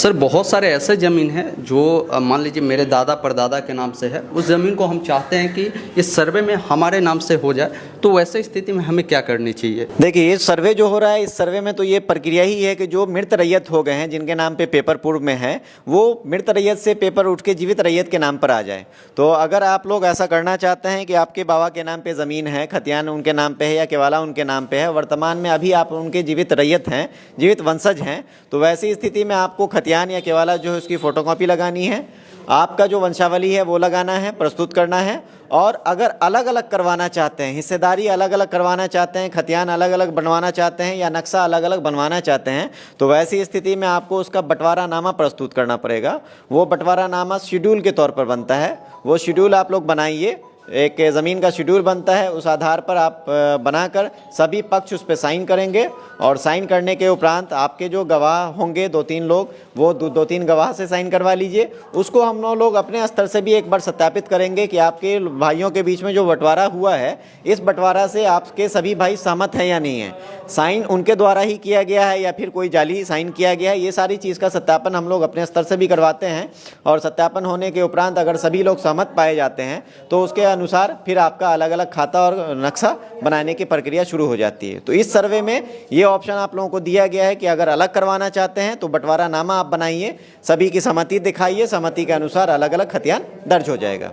Sir बहुत सारे ऐसे ज़मीन है जो मान लीजिए मेरे दादा परदादा के नाम से है, उस ज़मीन को हम चाहते हैं कि इस सर्वे में हमारे नाम से हो जाए, तो वैसे स्थिति में हमें क्या करनी चाहिए? देखिए, ये सर्वे जो हो रहा है, इस सर्वे में तो ये प्रक्रिया ही है कि जो मृत रैयत हो गए हैं, जिनके नाम पे पेपर पूर्व में है, वो मृत रैयत से पेपर उठ के जीवित रैयत के नाम पर आ जाए। तो अगर आप लोग ऐसा करना चाहते हैं कि आपके बाबा के नाम पे ज़मीन है, खतियान उनके नाम पे है या केवाला उनके नाम पे है, वर्तमान में अभी आप उनके जीवित रैयत हैं, जीवित वंशज हैं, तो वैसी स्थिति में आपको खतियान या केवाला जो है उसकी फ़ोटोकॉपी लगानी है, आपका जो वंशावली है वो लगाना है, प्रस्तुत करना है। और अगर अलग अलग करवाना चाहते हैं, हिस्सेदारी अलग अलग करवाना चाहते हैं, खतियान अलग अलग बनवाना चाहते हैं या नक्शा अलग अलग बनवाना चाहते हैं, तो वैसी स्थिति में आपको उसका बंटवारानामा प्रस्तुत करना पड़ेगा। वो बंटवारानामा शेड्यूल के तौर पर बनता है, वो शेड्यूल आप लोग बनाइए। एक ज़मीन का शेड्यूल बनता है, उस आधार पर आप बनाकर सभी पक्ष उस पर साइन करेंगे और साइन करने के उपरांत आपके जो गवाह होंगे 2-3 लोग, वो 2-3 गवाह से साइन करवा लीजिए। उसको हम लोग अपने स्तर से भी एक बार सत्यापित करेंगे कि आपके भाइयों के बीच में जो बंटवारा हुआ है, इस बंटवारा से आपके सभी भाई सहमत हैं या नहीं है, साइन उनके द्वारा ही किया गया है या फिर कोई जाली साइन किया गया है। ये सारी चीज़ का सत्यापन हम लोग अपने स्तर से भी करवाते हैं और सत्यापन होने के उपरांत अगर सभी लोग सहमत पाए जाते हैं तो उसके अनुसार फिर आपका अलग अलग खाता और नक्शा बनाने की प्रक्रिया शुरू हो जाती है। तो इस सर्वे में ये ऑप्शन आप लोगों को दिया गया है कि अगर अलग करवाना चाहते हैं तो बंटवारानामा आप बनाइए, सभी की सहमति दिखाइए, सहमति के अनुसार अलग अलग खतियान दर्ज हो जाएगा।